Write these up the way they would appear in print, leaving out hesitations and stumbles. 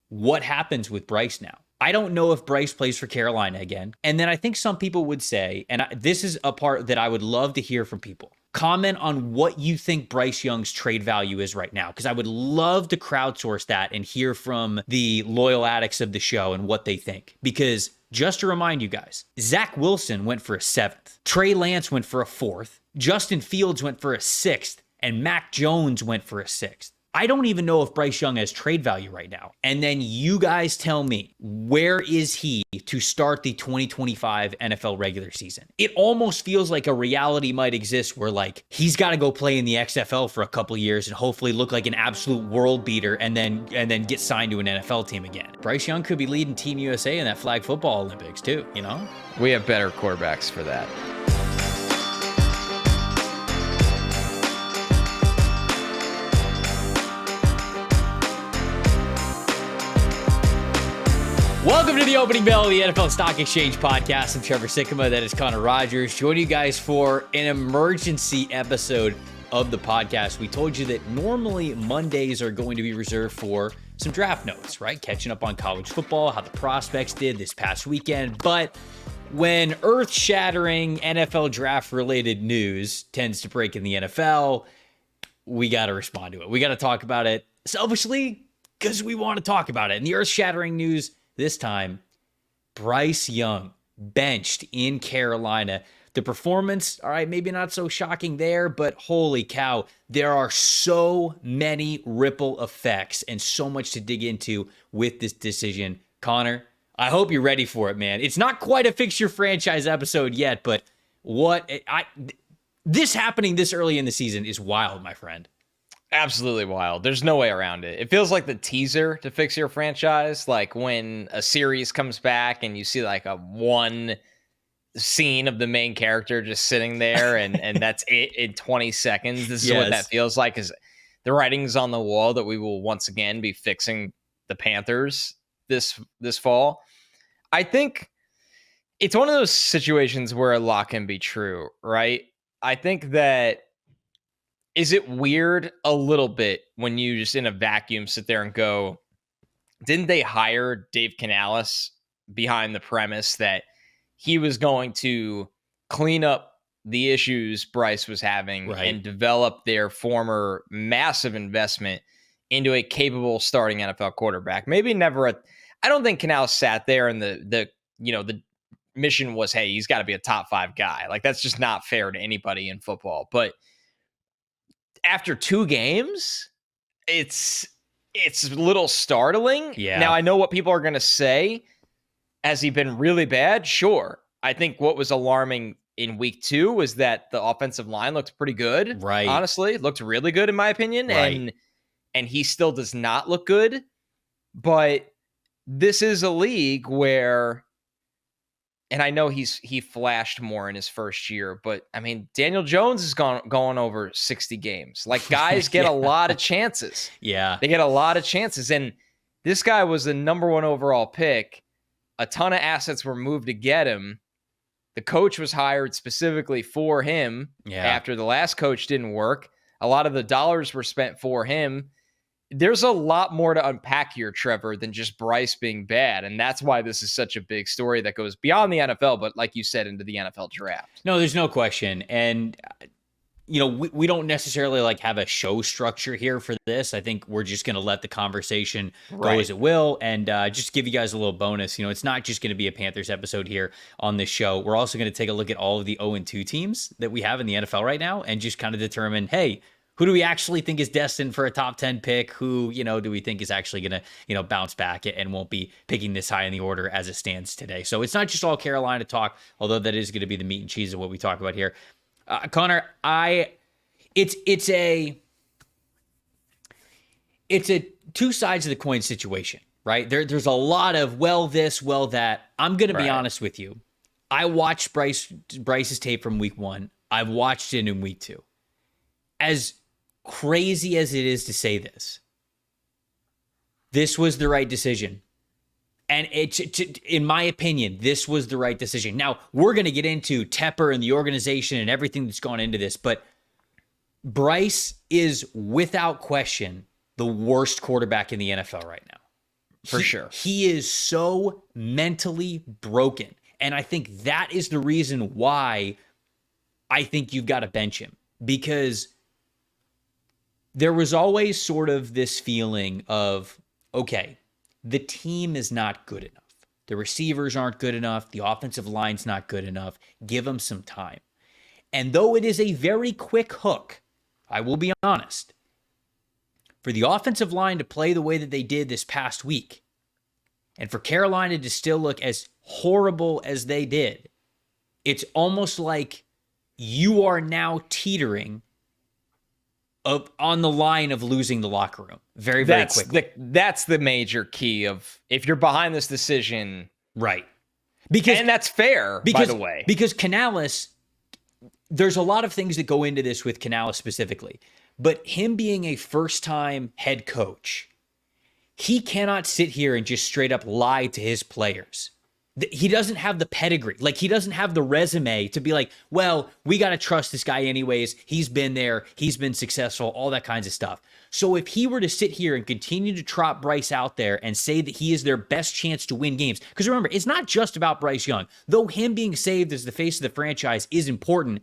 what happens with Bryce now? I don't know if Bryce plays for Carolina again. And then I think some people would say, and this is a part that I would love to hear from people, comment on what you think Bryce Young's trade value is right now, because I would love to crowdsource that and hear from the loyal addicts of the show and what they think. Because just to remind you guys, Zach Wilson went for a 7th. Trey Lance went for a 4th. Justin Fields went for a 6th. And Mac Jones went for a 6th. I don't even know if Bryce Young has trade value right now. And then you guys tell me, where is he to start the 2025 NFL regular season? It almost feels like a reality might exist where like he's got to go play in the XFL for a couple years and hopefully look like an absolute world beater and then get signed to an NFL team again. Bryce Young could be leading Team USA in that flag football Olympics too, you know? We have better quarterbacks for that. Welcome to the opening bell of the NFL Stock Exchange podcast. I'm Trevor Sikkema. That is Connor Rogers. Joining you guys for an emergency episode of the podcast. We told you that normally Mondays are going to be reserved for some draft notes, right? Catching up on college football, how the prospects did this past weekend. But when earth-shattering NFL draft-related news tends to break in the NFL, we got to respond to it. We got to talk about it selfishly because we want to talk about it. And the earth-shattering news this time, Bryce Young benched in Carolina. The performance, all right, maybe not so shocking there, but holy cow, there are so many ripple effects and so much to dig into with this decision. Connor, I hope you're ready for it, man. It's not quite a Fix Your Franchise episode yet, but this happening this early in the season is wild, my friend. Absolutely wild. There's no way around it. It feels like the teaser to Fix Your Franchise, like when a series comes back and you see like a one scene of the main character just sitting there and that's it in 20 seconds. This is what that feels like, is the writing's on the wall that we will once again be fixing the Panthers this fall. I think it's one of those situations where a lot can be true, right? I think that, is it weird a little bit when you just in a vacuum sit there and go, didn't they hire Dave Canales behind the premise that he was going to clean up the issues Bryce was having and develop their former massive investment into a capable starting NFL quarterback? Maybe never I don't think Canales sat there and the mission was, hey, he's got to be a top 5 guy. Like, that's just not fair to anybody in football. But after 2 games, it's a little startling. Yeah. Now, I know what people are going to say. Has he been really bad? Sure. I think what was alarming in week 2 was that the offensive line looked pretty good. Right. Honestly, it looked really good in my opinion. Right. And he still does not look good. But this is a league where, and I know he flashed more in his first year, but I mean, Daniel Jones is going over 60 games. Like, guys get a lot of chances. Yeah. They get a lot of chances. And this guy was the number 1 overall pick. A ton of assets were moved to get him. The coach was hired specifically for him after the last coach didn't work. A lot of the dollars were spent for him. There's a lot more to unpack here, Trevor, than just Bryce being bad. And that's why this is such a big story that goes beyond the NFL, but like you said, into the NFL draft. No, there's no question. And, you know, we don't necessarily like have a show structure here for this. I think we're just going to let the conversation go as it will. And just give you guys a little bonus. You know, it's not just going to be a Panthers episode here on this show. We're also going to take a look at all of the 0-2 teams that we have in the NFL right now and just kind of determine, hey, who do we actually think is destined for a top 10 pick? Who, you know, do we think is actually going to, bounce back and won't be picking this high in the order as it stands today? So it's not just all Carolina talk, although that is going to be the meat and cheese of what we talk about here. Connor, it's a 2 sides of the coin situation, right? There's a lot of, well, this, well, that. I'm going to be honest with you. I watched Bryce's tape from week 1. I've watched it in week 2. As crazy as it is to say this was the right decision. And in my opinion, this was the right decision. Now, we're going to get into Tepper and the organization and everything that's gone into this, but Bryce is without question the worst quarterback in the NFL right now. For sure. He is so mentally broken. And I think that is the reason why I think you've got to bench him, because there was always sort of this feeling of, okay, the team is not good enough. The receivers aren't good enough. The offensive line's not good enough. Give them some time. And though it is a very quick hook, I will be honest, for the offensive line to play the way that they did this past week, and for Carolina to still look as horrible as they did, it's almost like you are now teetering on the line of losing the locker room very quickly. That's the major key of if you're behind this decision. Right. And that's fair, by the way. Because Canales, there's a lot of things that go into this with Canales specifically, but him being a first-time head coach, he cannot sit here and just straight up lie to his players. He doesn't have the pedigree. Like, he doesn't have the resume to be like, well, we got to trust this guy anyways. He's been there. He's been successful, all that kinds of stuff. So if he were to sit here and continue to trot Bryce out there and say that he is their best chance to win games, because remember, it's not just about Bryce Young. Though him being saved as the face of the franchise is important,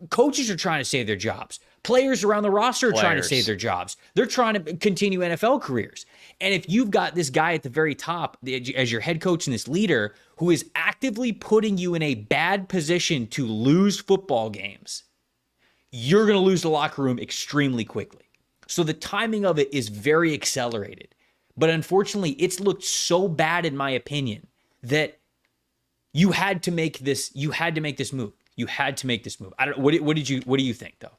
coaches are trying to save their jobs. Players around the roster are trying to save their jobs. They're trying to continue NFL careers. And if you've got this guy at the very top as your head coach and this leader who is actively putting you in a bad position to lose football games, you're going to lose the locker room extremely quickly. So the timing of it is very accelerated. But unfortunately, it's looked so bad, in my opinion, that you had to make this move. You had to make this move. I don't. What do you think, though?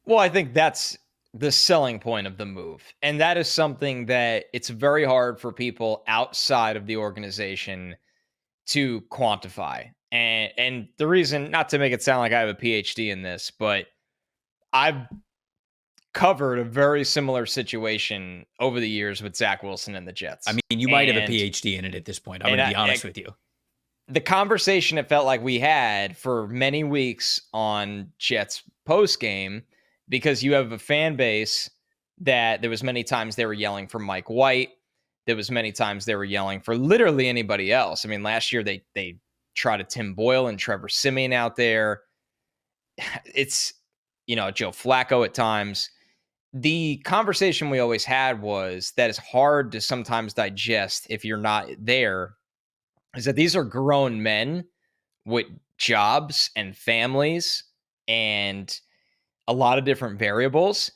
Well, I think that's the selling point of the move. And that is something that it's very hard for people outside of the organization to quantify. And the reason, not to make it sound like I have a PhD in this, but I've covered a very similar situation over the years with Zach Wilson and the Jets. I mean, you might have a PhD in it at this point. I'm going to be honest with you. The conversation it felt like we had for many weeks on Jets postgame, because you have a fan base that there was many times they were yelling for Mike White. There was many times they were yelling for literally anybody else. I mean, last year they trotted Tim Boyle and Trevor Siemian out there. It's, Joe Flacco at times. The conversation we always had was that it's hard to sometimes digest if you're not there, is that these are grown men with jobs and families and a lot of different variables,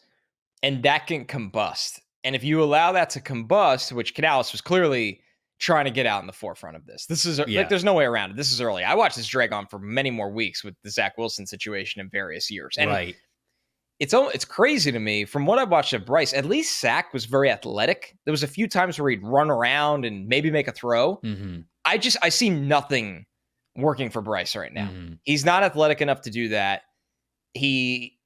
and that can combust. And if you allow that to combust, which Canales was clearly trying to get out in the forefront of this. Like, there's no way around it. This is early. I watched this drag on for many more weeks with the Zach Wilson situation in various years. And right. It's crazy to me. From what I've watched of Bryce, at least Zach was very athletic. There was a few times where he'd run around and maybe make a throw. Mm-hmm. I see nothing working for Bryce right now. Mm-hmm. He's not athletic enough to do that. He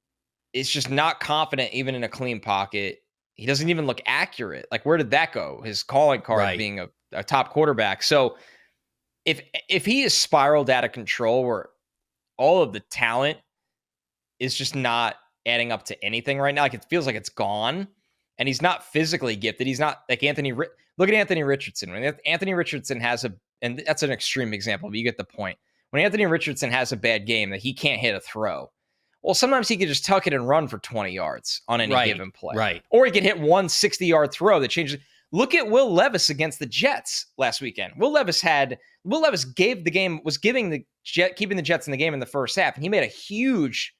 is just not confident even in a clean pocket. He doesn't even look accurate. Like, where did that go? His calling card being a top quarterback. So if he is spiraled out of control where all of the talent is just not adding up to anything right now, like it feels like it's gone, and he's not physically gifted. He's not like look at Anthony Richardson. When Anthony Richardson has and that's an extreme example, but you get the point. When Anthony Richardson has a bad game that he can't hit a throw, well, sometimes he could just tuck it and run for 20 yards on any given play. Right. Or he could hit one 60-yard throw that changes. Look at Will Levis against the Jets last weekend. Will Levis keeping the Jets in the game in the first half, and he made a huge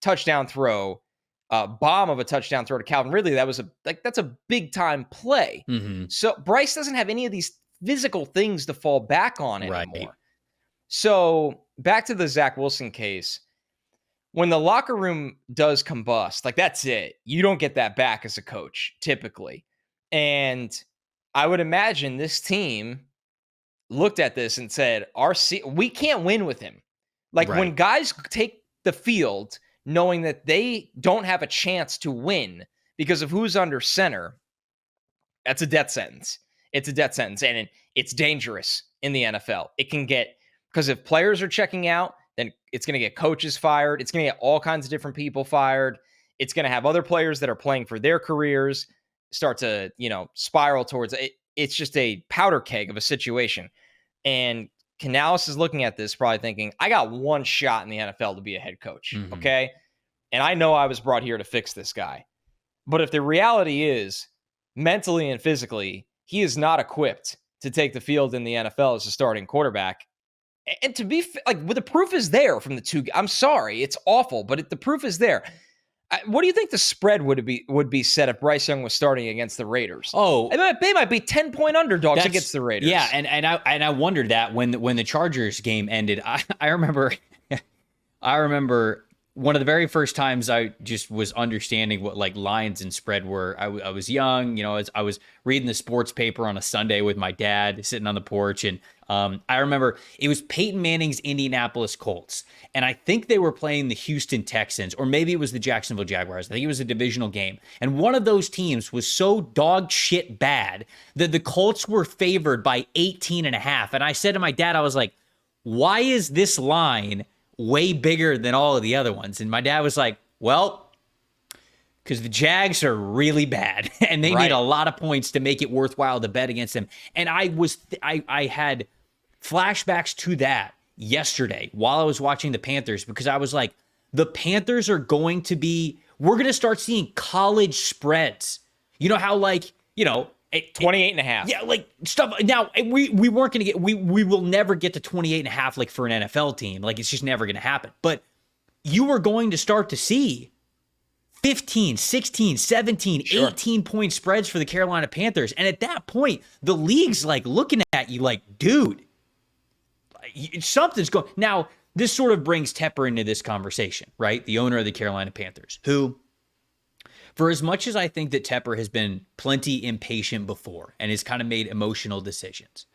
touchdown throw, bomb of a touchdown throw to Calvin Ridley. That's a big time play. Mm-hmm. So Bryce doesn't have any of these physical things to fall back on anymore. Right. So back to the Zach Wilson case. When the locker room does combust, like, that's it. You don't get that back as a coach, typically. And I would imagine this team looked at this and said, we can't win with him. Like, when guys take the field knowing that they don't have a chance to win because of who's under center, that's a death sentence. It's a death sentence, and it's dangerous in the NFL. It can get, because if players are checking out, then it's going to get coaches fired. It's going to get all kinds of different people fired. It's going to have other players that are playing for their careers start to, spiral towards it. it's just a powder keg of a situation. And Canales is looking at this probably thinking, I got one shot in the NFL to be a head coach, okay? And I know I was brought here to fix this guy. But if the reality is, mentally and physically, he is not equipped to take the field in the NFL as a starting quarterback. And to be like, well, the proof is there from the two. I'm sorry, it's awful, but the proof is there. What do you think the spread would be set if Bryce Young was starting against the Raiders? Oh, they might be 10-point underdogs against the Raiders. Yeah, and I wondered that when the Chargers game ended. I remember one of the very first times I just was understanding what like lines and spread were. I was young, I was reading the sports paper on a Sunday with my dad, sitting on the porch, and I remember it was Peyton Manning's Indianapolis Colts, and I think they were playing the Houston Texans, or maybe it was the Jacksonville Jaguars. I think it was a divisional game, and one of those teams was so dog shit bad that the Colts were favored by 18.5, and I said to my dad, I was like, why is this line way bigger than all of the other ones? And my dad was like, well, because the Jags are really bad and they need a lot of points to make it worthwhile to bet against them. And I had flashbacks to that yesterday while I was watching the Panthers, because I was like, the Panthers are we're going to start seeing college spreads. You know how 28.5. Yeah, like stuff. Now, we weren't going to get, we will never get to 28.5 like for an NFL team. Like, it's just never going to happen. But you were going to start to see 15, 16, 17, 18-point spreads for the Carolina Panthers. And at that point, the league's like looking at you like, dude, something's going. Now, this sort of brings Tepper into this conversation, right? The owner of the Carolina Panthers, who, for as much as I think that Tepper has been plenty impatient before and has kind of made emotional decisions,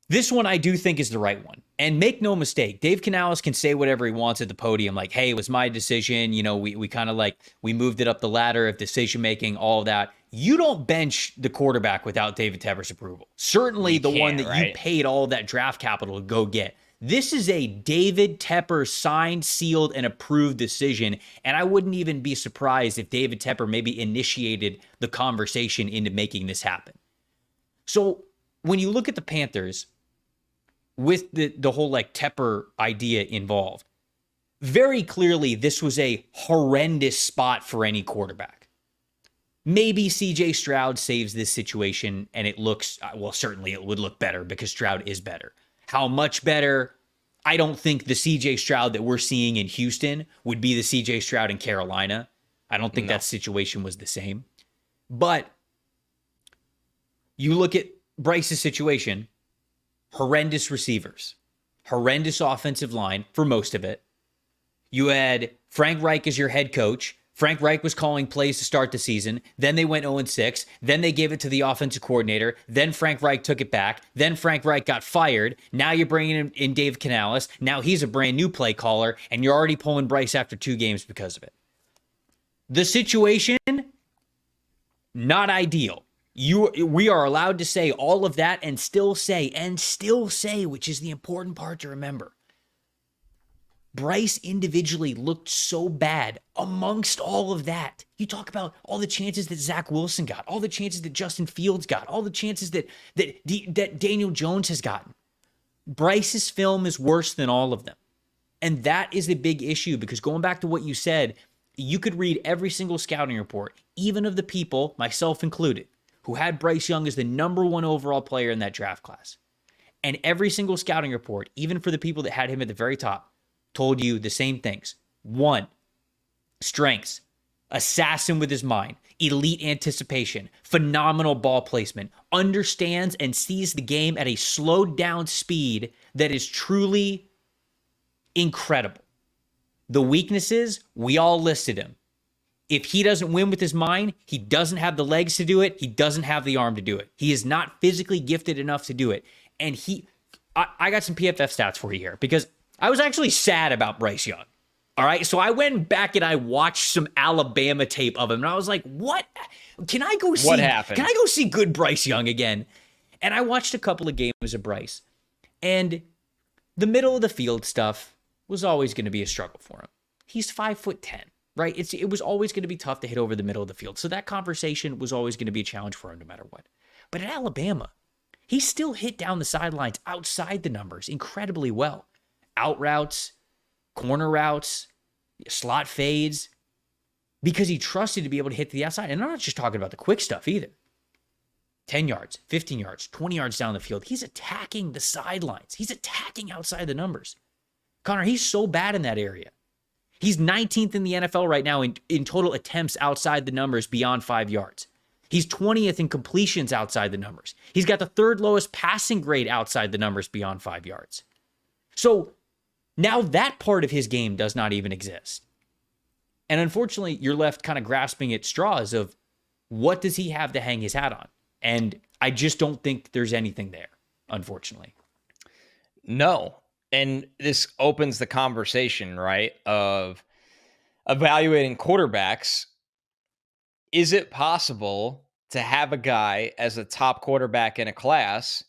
this one I do think is the right one. And make no mistake, Dave Canales can say whatever he wants at the podium, like, hey, it was my decision. We kind of we moved it up the ladder of decision-making, all of that. You don't bench the quarterback without David Tepper's approval. Certainly the one that you paid all of that draft capital to go get. This is a David Tepper signed, sealed, and approved decision, and I wouldn't even be surprised if David Tepper maybe initiated the conversation into making this happen. So when you look at the Panthers, with the whole Tepper idea involved, very clearly this was a horrendous spot for any quarterback. Maybe CJ Stroud saves this situation and it looks, certainly it would look better because Stroud is better. How much better? I don't think the CJ Stroud that we're seeing in Houston would be the CJ Stroud in Carolina. I don't think that situation was the same. But you look at Bryce's situation, horrendous receivers, horrendous offensive line for most of it. You had Frank Reich as your head coach. Frank Reich was calling plays to start the season. Then they went 0-6. Then they gave it to the offensive coordinator. Then Frank Reich took it back. Then Frank Reich got fired. Now you're bringing in Dave Canales. Now he's a brand new play caller, and you're already pulling Bryce after 2 games because of it. The situation, not ideal. We are allowed to say all of that and still say, which is the important part to remember, Bryce individually looked so bad amongst all of that. You talk about all the chances that Zach Wilson got, all the chances that Justin Fields got, all the chances that Daniel Jones has gotten. Bryce's film is worse than all of them. And that is a big issue, because going back to what you said, you could read every single scouting report, even of the people, myself included, who had Bryce Young as the number 1 overall player in that draft class. And every single scouting report, even for the people that had him at the very top, told you the same things. 1, strengths, assassin with his mind, elite anticipation, phenomenal ball placement, understands and sees the game at a slowed down speed that is truly incredible. The weaknesses, we all listed him. If he doesn't win with his mind, he doesn't have the legs to do it. He doesn't have the arm to do it. He is not physically gifted enough to do it. And I got some PFF stats for you here, because I was actually sad about Bryce Young. All right. So I went back and I watched some Alabama tape of him, and I was like, what? Can I go see? What happened? Can I go see good Bryce Young again? And I watched a couple of games of Bryce, and the middle of the field stuff was always going to be a struggle for him. He's 5'10", right? It was always going to be tough to hit over the middle of the field. So that conversation was always going to be a challenge for him no matter what. But at Alabama, he still hit down the sidelines outside the numbers incredibly well. Out routes, corner routes, slot fades, because he trusted to be able to hit to the outside. And I'm not just talking about the quick stuff either. 10 yards, 15 yards, 20 yards down the field. He's attacking the sidelines. He's attacking outside the numbers. Connor, he's so bad in that area. He's 19th in the NFL right now in total attempts outside the numbers beyond 5 yards. He's 20th in completions outside the numbers. He's got the third lowest passing grade outside the numbers beyond 5 yards. So now that part of his game does not even exist. And unfortunately, you're left kind of grasping at straws of what does he have to hang his hat on? And I just don't think there's anything there, unfortunately. No. And this opens the conversation, right, of evaluating quarterbacks. Is it possible to have a guy as a top quarterback in a class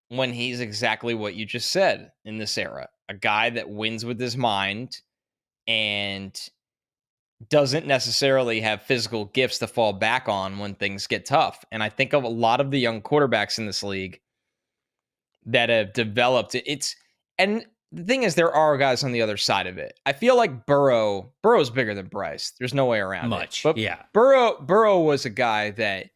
when he's exactly what you just said in this era? A guy that wins with his mind and doesn't necessarily have physical gifts to fall back on when things get tough. And I think of a lot of the young quarterbacks in this league that have developed it. And the thing is, there are guys on the other side of it. I feel like Burrow's bigger than Bryce. There's no way around it. But yeah. Burrow was a guy that,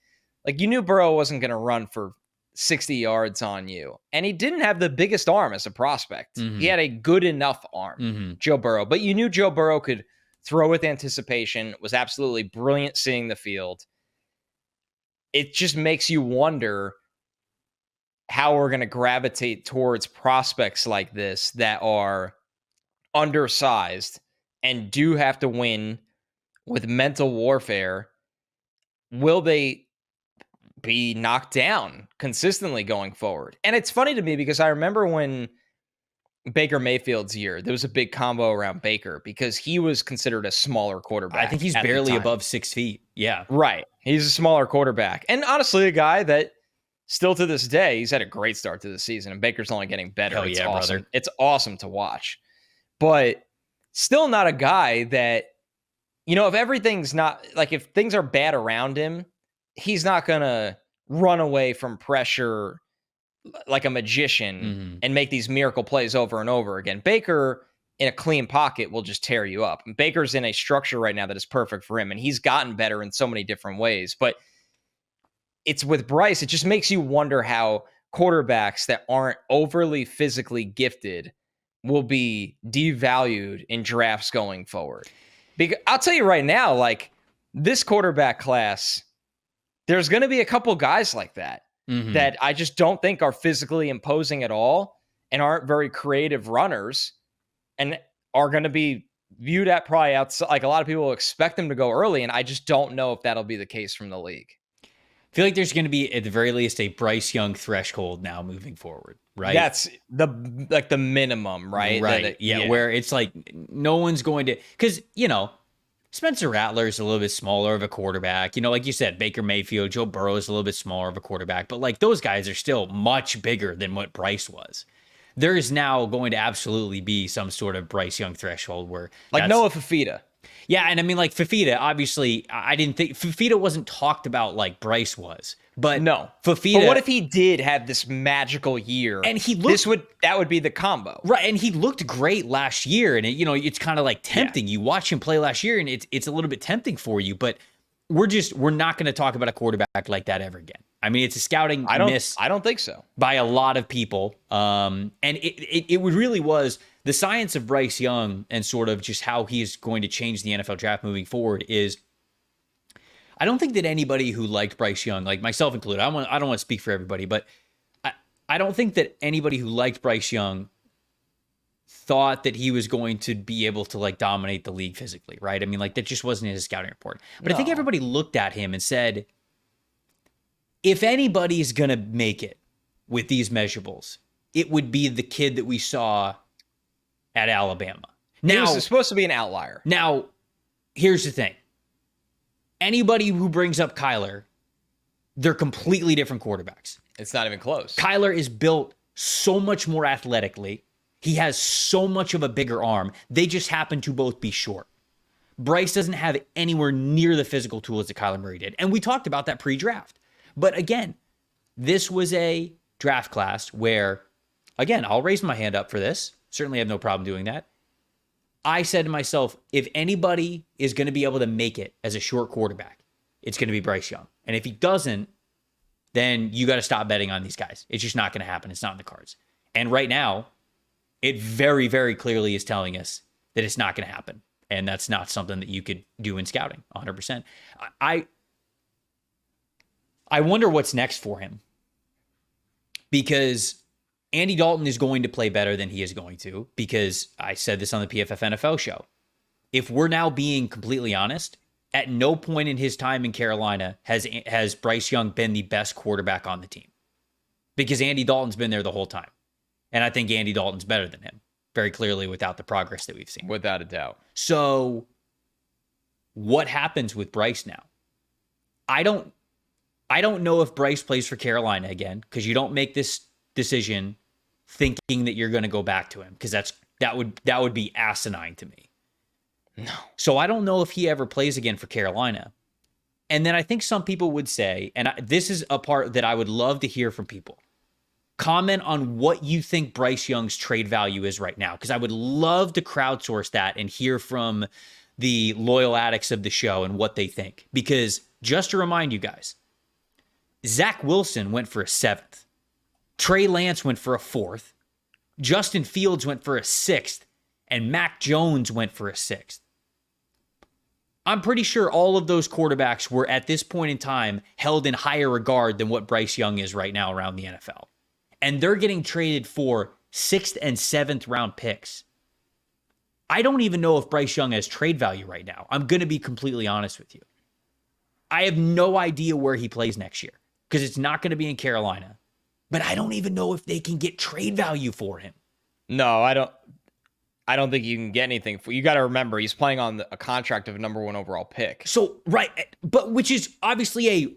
like, you knew Burrow wasn't going to run for 60 yards on you. And he didn't have the biggest arm as a prospect. Mm-hmm. He had a good enough arm, Joe Burrow. But you knew Joe Burrow could throw with anticipation, was absolutely brilliant seeing the field. It just makes you wonder how we're going to gravitate towards prospects like this that are undersized and do have to win with mental warfare. Will they be knocked down consistently going forward? And it's funny to me because I remember when Baker Mayfield's year, there was a big combo around Baker because he was considered a smaller quarterback. I think he's barely above 6 feet. Yeah. Right. He's a smaller quarterback. And honestly, a guy that still to this day, he's had a great start to the season, and Baker's only getting better. Hell yeah, awesome. brother. It's awesome to watch. But still not a guy that, if everything's not, like, if things are bad around him, he's not going to run away from pressure like a magician and make these miracle plays over and over again. Baker in a clean pocket will just tear you up. And Baker's in a structure right now that is perfect for him, and he's gotten better in so many different ways. But it's with Bryce, it just makes you wonder how quarterbacks that aren't overly physically gifted will be devalued in drafts going forward. Because I'll tell you right now, like, this quarterback class, there's going to be a couple guys like that that I just don't think are physically imposing at all and aren't very creative runners and are going to be viewed at probably outside. Like, a lot of people expect them to go early, and I just don't know if that'll be the case from the league. I feel like there's going to be, at the very least, a Bryce Young threshold now moving forward, right? That's the minimum, right? Right. Yeah, where it's like no one's going to, because, Spencer Rattler is a little bit smaller of a quarterback. Like you said, Baker Mayfield, Joe Burrow is a little bit smaller of a quarterback, but like those guys are still much bigger than what Bryce was. There is now going to absolutely be some sort of Bryce Young threshold where, like, Noah Fifita. Yeah, and I mean, like, Fifita, obviously, I didn't think Fifita wasn't talked about like Bryce was, but no, Fifita. But what if he did have this magical year? And he looked, that would be the combo, right? And he looked great last year, and it's kind of like tempting. Yeah. You watch him play last year, and it's a little bit tempting for you, but we're not going to talk about a quarterback like that ever again. I mean, it's a scouting miss. I don't think so. By a lot of people, and it really was. The science of Bryce Young and sort of just how he's going to change the NFL draft moving forward is, I don't think that anybody who liked Bryce Young, like myself included, I don't want to speak for everybody, but I don't think that anybody who liked Bryce Young thought that he was going to be able to like dominate the league physically, right? I mean, like, that just wasn't in his scouting report. But no. I think everybody looked at him and said, if anybody's going to make it with these measurables, it would be the kid that we saw at Alabama. Now, he was supposed to be an outlier. Now, here's the thing. Anybody who brings up Kyler, they're completely different quarterbacks. It's not even close. Kyler is built so much more athletically. He has so much of a bigger arm. They just happen to both be short. Bryce doesn't have anywhere near the physical tools that Kyler Murray did. And we talked about that pre-draft. But again, this was a draft class where, again, I'll raise my hand up for this. Certainly have no problem doing that. I said to myself, if anybody is going to be able to make it as a short quarterback, it's going to be Bryce Young. And if he doesn't, then you got to stop betting on these guys. It's just not going to happen. It's not in the cards. And right now, it very, very clearly is telling us that it's not going to happen. And that's not something that you could do in scouting 100%. I wonder what's next for him, because Andy Dalton is going to play better than he is going to, because I said this on the PFF NFL show. If we're now being completely honest, at no point in his time in Carolina has Bryce Young been the best quarterback on the team, because Andy Dalton's been there the whole time. And I think Andy Dalton's better than him, very clearly, without the progress that we've seen. Without a doubt. So what happens with Bryce now? I don't know if Bryce plays for Carolina again, because you don't make this decision thinking that you're going to go back to him, because that would be asinine to me. No. So I don't know if he ever plays again for Carolina. And then I think some people would say, and this is a part that I would love to hear from people, comment on what you think Bryce Young's trade value is right now, because I would love to crowdsource that and hear from the loyal addicts of the show and what they think. Because just to remind you guys, Zach Wilson went for a 7th. Trey Lance went for a 4th. Justin Fields went for a 6th. And Mac Jones went for a 6th. I'm pretty sure all of those quarterbacks were at this point in time held in higher regard than what Bryce Young is right now around the NFL. And they're getting traded for 6th and 7th round picks. I don't even know if Bryce Young has trade value right now. I'm going to be completely honest with you. I have no idea where he plays next year, because it's not going to be in Carolina. But I don't even know if they can get trade value for him. No, I don't think you can get anything. You got to remember, he's playing on a contract of a number 1 overall pick. So, right, but which is obviously a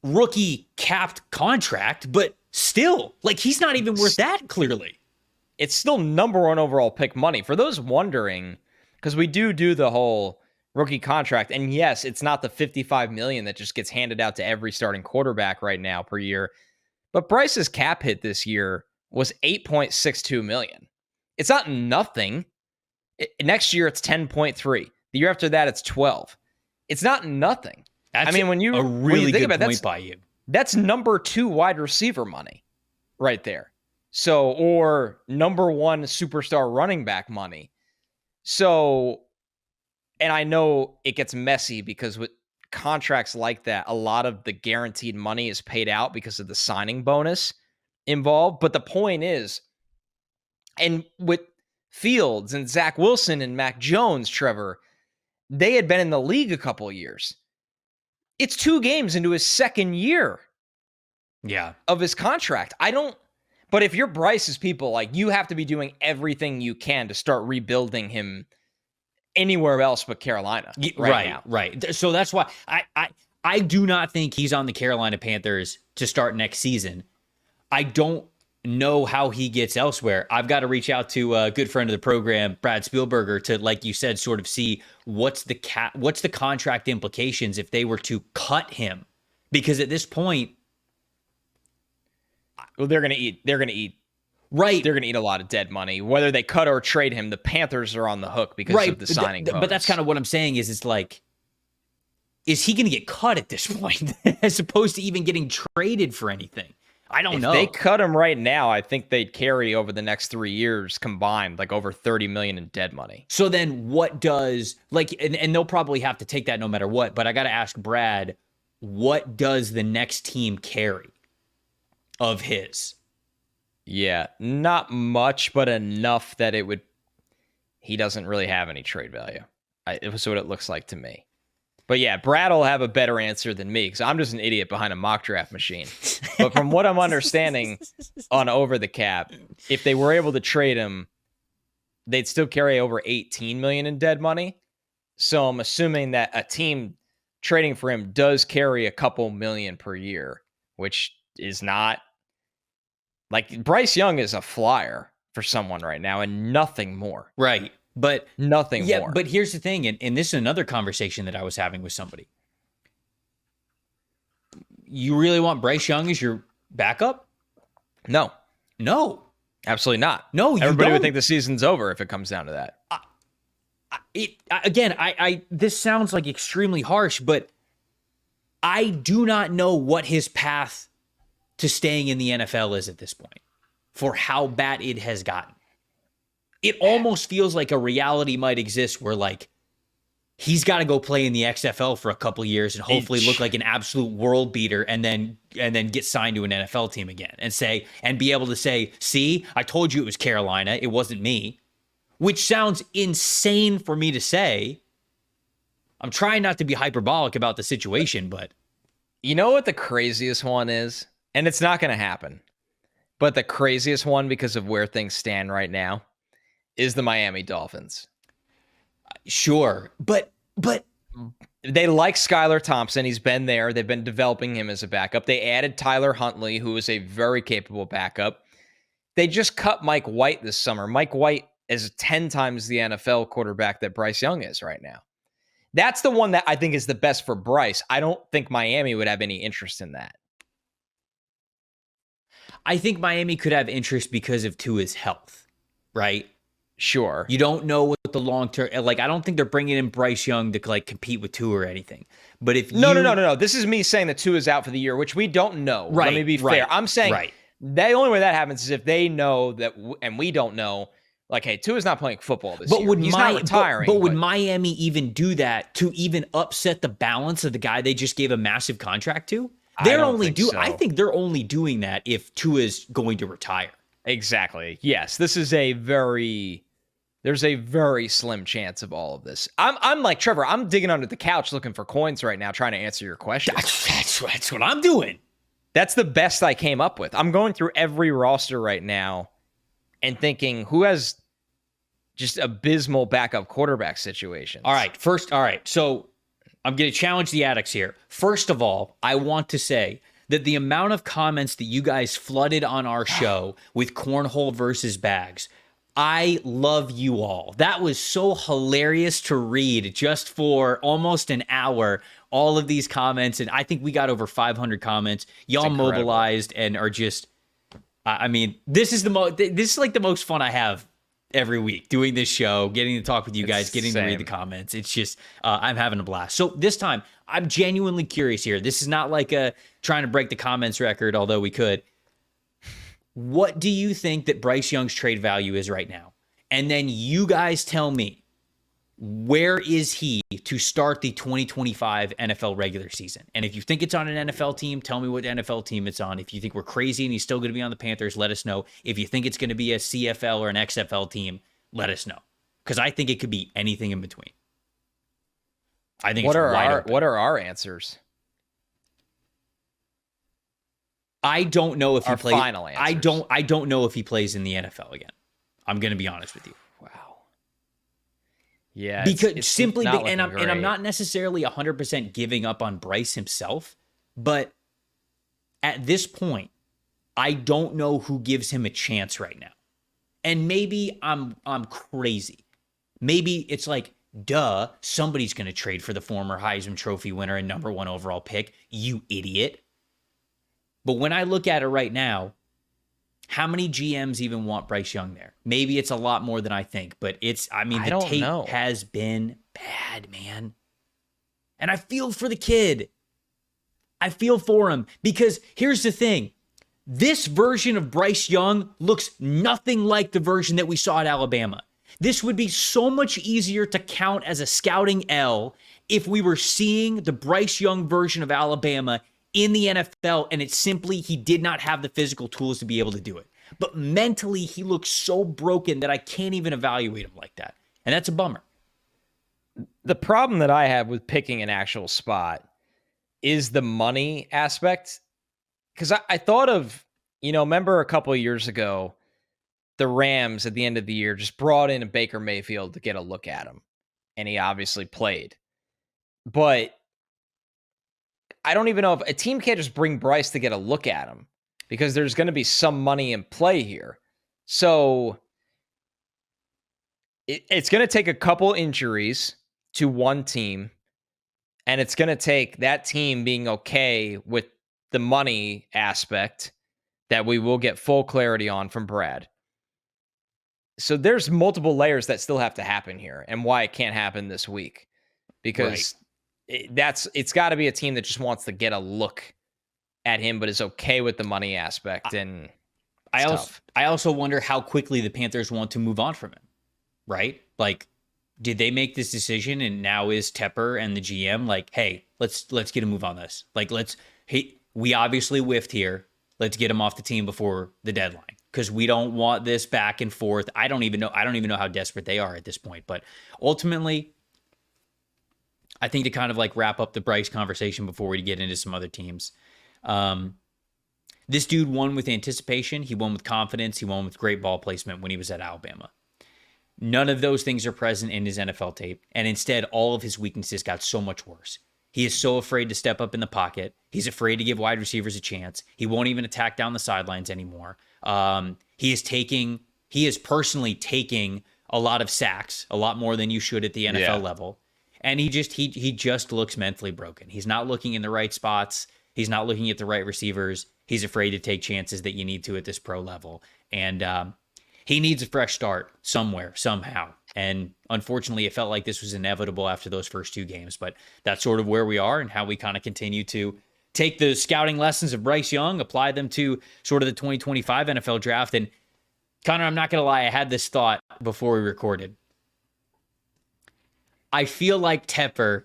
rookie capped contract, but still, like, he's not even worth that, clearly. It's still number 1 overall pick money. For those wondering, because we do the whole rookie contract, and yes, it's not the $55 million that just gets handed out to every starting quarterback right now per year, but Bryce's cap hit this year was $8.62 million. It's not nothing. Next year, it's 10.3. The year after that, it's 12. It's not nothing. That's when you a really think good about it, point by you. That's number 2 wide receiver money right there. So, or number 1 superstar running back money. So, and I know it gets messy because with contracts like that, a lot of the guaranteed money is paid out because of the signing bonus involved. But the point is, and with Fields and Zach Wilson and Mac Jones, Trevor, they had been in the league a couple of years. It's 2 games into his 2nd year of his contract. But if you're Bryce's people, like, you have to be doing everything you can to start rebuilding him anywhere else but Carolina right now. Right. So that's why I do not think he's on the Carolina Panthers to start next season. I don't know how he gets elsewhere. I've got to reach out to a good friend of the program, Brad Spielberger, to, like you said, sort of see what's the contract implications if they were to cut him, because at this point, well, they're going to eat. Right. They're going to eat a lot of dead money. Whether they cut or trade him, the Panthers are on the hook because of the signing bonus. But that's kind of what I'm saying is like, is he going to get cut at this point as opposed to even getting traded for anything? I don't know. If they cut him right now, I think they'd carry over the next 3 years combined like over $30 million in dead money. So then what does, like, and they'll probably have to take that no matter what, but I got to ask Brad, what does the next team carry of his? Yeah, not much, but enough that he doesn't really have any trade value. It was what it looks like to me. But yeah, Brad will have a better answer than me because I'm just an idiot behind a mock draft machine. But from what I'm understanding on over the cap, if they were able to trade him, they'd still carry over $18 million in dead money. So I'm assuming that a team trading for him does carry a couple million per year, which is not like Bryce Young is a flyer for someone right now and nothing more. Right. But nothing more. Yeah, but here's the thing, and this is another conversation that I was having with somebody. you really want Bryce Young as your backup? No, No. absolutely not. No, you Everybody would don't. think the season's over if it comes down to that. This sounds like extremely harsh, but I do not know what his path to staying in the NFL is at this point for how bad it has gotten. It almost feels like a reality might exist where like he's got to go play in the XFL for a couple years and hopefully look like an absolute world beater and then get signed to an NFL team again and be able to say, see, I told you it was Carolina. It wasn't me, which sounds insane for me to say. I'm trying not to be hyperbolic about the situation, but you know what the craziest one is? And it's not going to happen. But the craziest one, because of where things stand right now, is the Miami Dolphins. Sure. But they like Skylar Thompson. He's been there. They've been developing him as a backup. They added Tyler Huntley, who is a very capable backup. They just cut Mike White this summer. Mike White is 10 times the NFL quarterback that Bryce Young is right now. That's the one that I think is the best for Bryce. I don't think Miami would have any interest in that. I think Miami could have interest because of Tua's health, right? Sure. You don't know what the long term, like, I don't think they're bringing in Bryce Young to like compete with Tua or anything. But if No. This is me saying that Tua is out for the year, which we don't know. Right. Let me be fair. I'm saying the only way that happens is if they know that, and we don't know, like, hey, Tua's not playing football this year. He's not retiring. But would Miami even do that to even upset the balance of the guy they just gave a massive contract to? I think they're only doing that if Tua's going to retire. Exactly. Yes. There's a very slim chance of all of this. I'm like Trevor. I'm digging under the couch looking for coins right now, trying to answer your question. That's what I'm doing. That's the best I came up with. I'm going through every roster right now and thinking who has just abysmal backup quarterback situations. All right. So I'm going to challenge the addicts here. First of all, I want to say that the amount of comments that you guys flooded on our show with cornhole versus bags, I love you all. That was so hilarious to read just for almost an hour, all of these comments. And I think we got over 500 comments. Y'all mobilized and are just, I mean, this is like the most fun I have every week doing this show, getting to talk with you guys, getting to read the comments. It's just, I'm having a blast. So this time I'm genuinely curious here. This is not like trying to break the comments record, although we could. What do you think that Bryce Young's trade value is right now? And then you guys tell me, where is he to start the 2025 NFL regular season? And if you think it's on an NFL team, tell me what NFL team it's on. If you think we're crazy and he's still going to be on the Panthers, let us know. If you think it's going to be a CFL or an XFL team, let us know. Because I think it could be anything in between. I think what are our answers? I don't know if he plays. Final answers. I don't know if he plays in the NFL again. I'm going to be honest with you. Wow. Yeah. Because I'm not necessarily 100% giving up on Bryce himself, but at this point, I don't know who gives him a chance right now. And maybe I'm crazy. Maybe it's like, duh, somebody's going to trade for the former Heisman Trophy winner and number 1 overall pick, you idiot. But when I look at it right now, how many GMs even want Bryce Young there? Maybe it's a lot more than I think, but the tape has been bad, man. And I feel for the kid. I feel for him because here's the thing. This version of Bryce Young looks nothing like the version that we saw at Alabama. This would be so much easier to count as a scouting L if we were seeing the Bryce Young version of Alabama in the NFL, and it's simply he did not have the physical tools to be able to do it. But mentally, he looks so broken that I can't even evaluate him like that. And that's a bummer. The problem that I have with picking an actual spot is the money aspect. Because I thought of, remember a couple of years ago, the Rams at the end of the year just brought in a Baker Mayfield to get a look at him. And he obviously played. But I don't even know if a team can't just bring Bryce to get a look at him because there's going to be some money in play here. So it's going to take a couple injuries to one team, and it's going to take that team being okay with the money aspect that we will get full clarity on from Brad. So there's multiple layers that still have to happen here, and why it can't happen this week, because it's got to be a team that just wants to get a look at him, but is okay with the money aspect. And I also wonder how quickly the Panthers want to move on from him, right? Like, did they make this decision and now is Tepper and the GM like, hey, let's get a move on this. Like, we obviously whiffed here. Let's get him off the team before the deadline, because we don't want this back and forth. I don't even know how desperate they are at this point. But ultimately, I think to kind of like wrap up the Bryce conversation before we get into some other teams, this dude won with anticipation. He won with confidence. He won with great ball placement when he was at Alabama. None of those things are present in his NFL tape. And instead, all of his weaknesses got so much worse. He is so afraid to step up in the pocket. He's afraid to give wide receivers a chance. He won't even attack down the sidelines anymore. He is personally taking a lot of sacks, a lot more than you should at the NFL level. And he just looks mentally broken. He's not looking in the right spots. He's not looking at the right receivers. He's afraid to take chances that you need to at this pro level. And he needs a fresh start somewhere, somehow. And unfortunately, it felt like this was inevitable after those first two games. But that's sort of where we are and how we kind of continue to take the scouting lessons of Bryce Young, apply them to sort of the 2025 NFL draft. And Connor, I'm not going to lie, I had this thought before we recorded. I feel like Tepper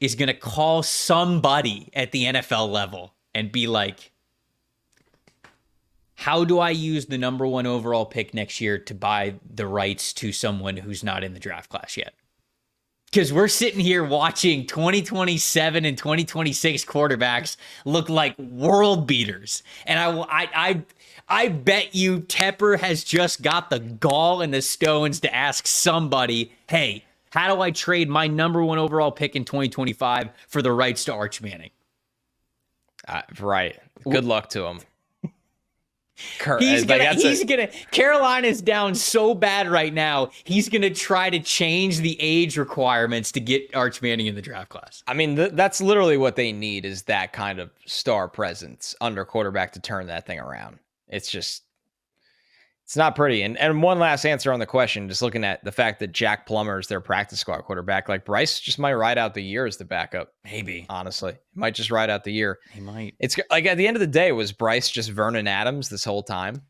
is going to call somebody at the NFL level and be like, how do I use the number 1 overall pick next year to buy the rights to someone who's not in the draft class yet? Because we're sitting here watching 2027 and 2026 quarterbacks look like world beaters. And I bet you Tepper has just got the gall and the stones to ask somebody, hey, how do I trade my number 1 overall pick in 2025 for the rights to Arch Manning? Right. Good luck to him. Carolina's down so bad right now. He's going to try to change the age requirements to get Arch Manning in the draft class. I mean, that's literally what they need, is that kind of star presence under quarterback to turn that thing around. It's not pretty. And one last answer on the question, just looking at the fact that Jack Plummer is their practice squad quarterback, like Bryce just might ride out the year as the backup. Maybe. Honestly, he might just ride out the year. He might. It's like at the end of the day, was Bryce just Vernon Adams this whole time?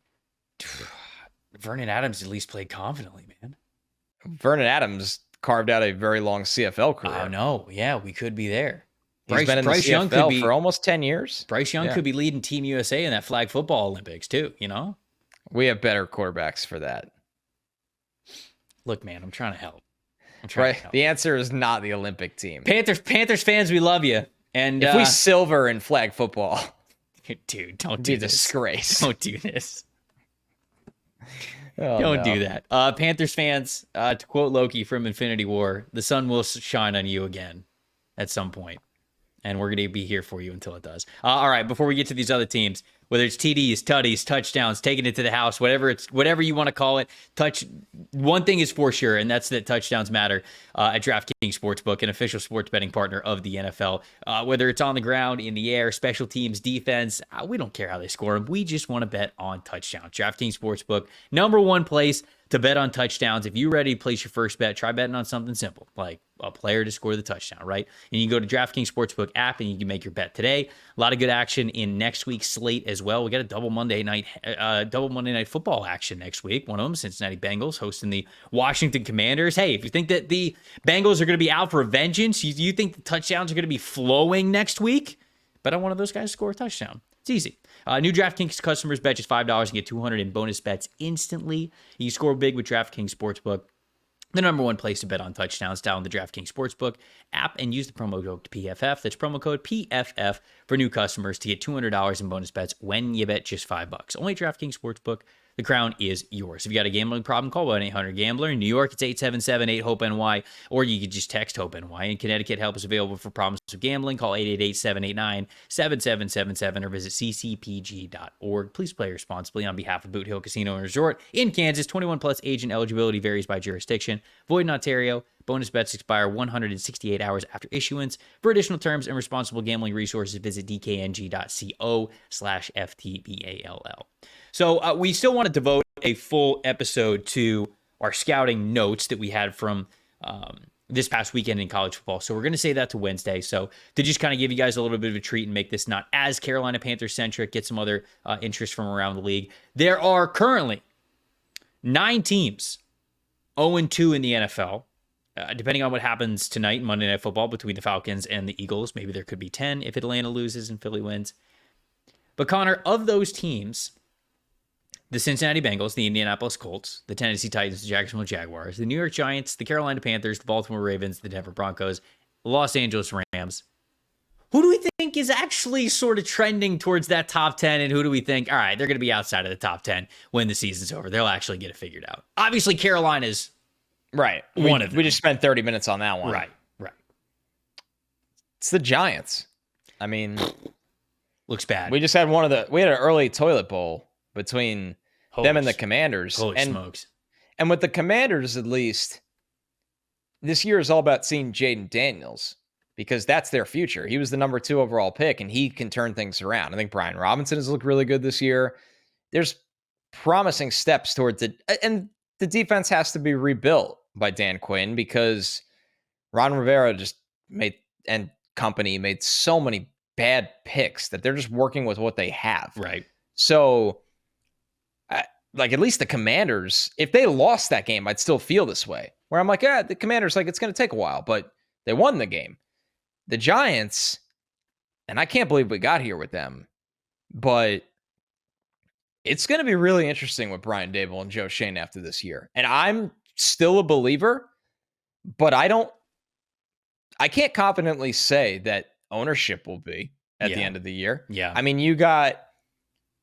Vernon Adams at least played confidently, man. Vernon Adams carved out a very long CFL career. Oh, no. Yeah, we could be there. He's been in the CFL for almost 10 years. Bryce Young could be leading Team USA in that flag football Olympics too, you know? We have better quarterbacks for that. Look, man, I'm trying to help. The answer is not the Olympic team. Panthers fans, we love you. And if we silver in flag football, dude, don't do this. Disgrace. Don't do this. Don't do that. Panthers fans, to quote Loki from Infinity War, the sun will shine on you again at some point. And we're going to be here for you until it does. All right, before we get to these other teams, whether it's TDs, tutties, touchdowns, taking it to the house, whatever you want to call it, one thing is for sure, and that's that touchdowns matter at DraftKings Sportsbook, an official sports betting partner of the NFL. Whether it's on the ground, in the air, special teams, defense, we don't care how they score them. We just want to bet on touchdowns. DraftKings Sportsbook, number 1 place to bet on touchdowns. If you're ready to place your first bet, try betting on something simple, like a player to score the touchdown, right? And you can go to DraftKings Sportsbook app and you can make your bet today. A lot of good action in next week's slate as well. We got a double Monday night football action next week. One of them, Cincinnati Bengals hosting the Washington Commanders. Hey, if you think that the Bengals are going to be out for vengeance, you think the touchdowns are going to be flowing next week, bet on one of those guys to score a touchdown. It's easy. New DraftKings customers bet just $5 and get $200 in bonus bets instantly. You can score big with DraftKings Sportsbook, the number 1 place to bet on touchdowns. Download the DraftKings Sportsbook app and use the promo code PFF. That's promo code PFF for new customers to get $200 in bonus bets when you bet just $5. Only DraftKings Sportsbook. The crown is yours. If you got a gambling problem, call 1-800-GAMBLER. In New York, it's 877-8-HOPE-NY, or you could just text HOPE-NY. In Connecticut, help is available for problems with gambling. Call 888-789-7777 or visit ccpg.org. Please play responsibly on behalf of Boot Hill Casino and Resort in Kansas. 21 plus age and eligibility varies by jurisdiction. Void in Ontario. Bonus bets expire 168 hours after issuance. For additional terms and responsible gambling resources, visit dkng.co/FTBALL. So we still want to devote a full episode to our scouting notes that we had from this past weekend in college football. So we're going to say that to Wednesday. So to just kind of give you guys a little bit of a treat and make this not as Carolina Panthers centric, get some other interest from around the league. There are currently 9 teams 0-2 in the NFL. Depending on what happens tonight in Monday Night Football between the Falcons and the Eagles, maybe there could be 10 if Atlanta loses and Philly wins. But Connor, of those teams, the Cincinnati Bengals, the Indianapolis Colts, the Tennessee Titans, the Jacksonville Jaguars, the New York Giants, the Carolina Panthers, the Baltimore Ravens, the Denver Broncos, the Los Angeles Rams. Who do we think is actually sort of trending towards that top 10, and who do we think, all right, they're going to be outside of the top 10 when the season's over? They'll actually get it figured out. Obviously, Carolina's right. One of them. We just spent 30 minutes on that one. Right. It's the Giants. I mean, looks bad. We just had we had an early toilet bowl between them and the Commanders. Holy smokes. And with the Commanders, at least, this year is all about seeing Jaden Daniels because that's their future. He was the number 2 overall pick, and he can turn things around. I think Brian Robinson has looked really good this year. There's promising steps towards it. And the defense has to be rebuilt by Dan Quinn because Ron Rivera and company made so many bad picks that they're just working with what they have. Right. So, at least the Commanders, if they lost that game, I'd still feel this way. Where I'm like, the Commanders, it's going to take a while, but they won the game. The Giants, and I can't believe we got here with them, but it's going to be really interesting with Brian Daboll and Joe Schoen after this year. And I'm still a believer, but I can't confidently say that ownership will be at the end of the year. Yeah. I mean, you got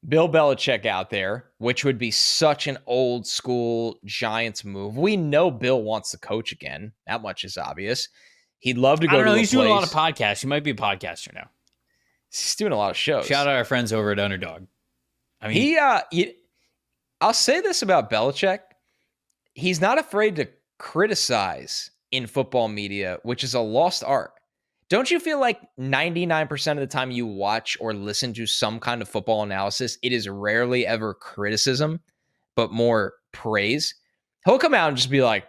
Bill Belichick out there, which would be such an old school Giants move. We know Bill wants to coach again. That much is obvious. He'd love to go. I don't know. He's doing a lot of podcasts. He might be a podcaster now. He's doing a lot of shows. Shout out our friends over at Underdog. I mean, I'll say this about Belichick. He's not afraid to criticize in football media, which is a lost art. Don't you feel like 99% of the time you watch or listen to some kind of football analysis, it is rarely ever criticism, but more praise? He'll come out and just be like,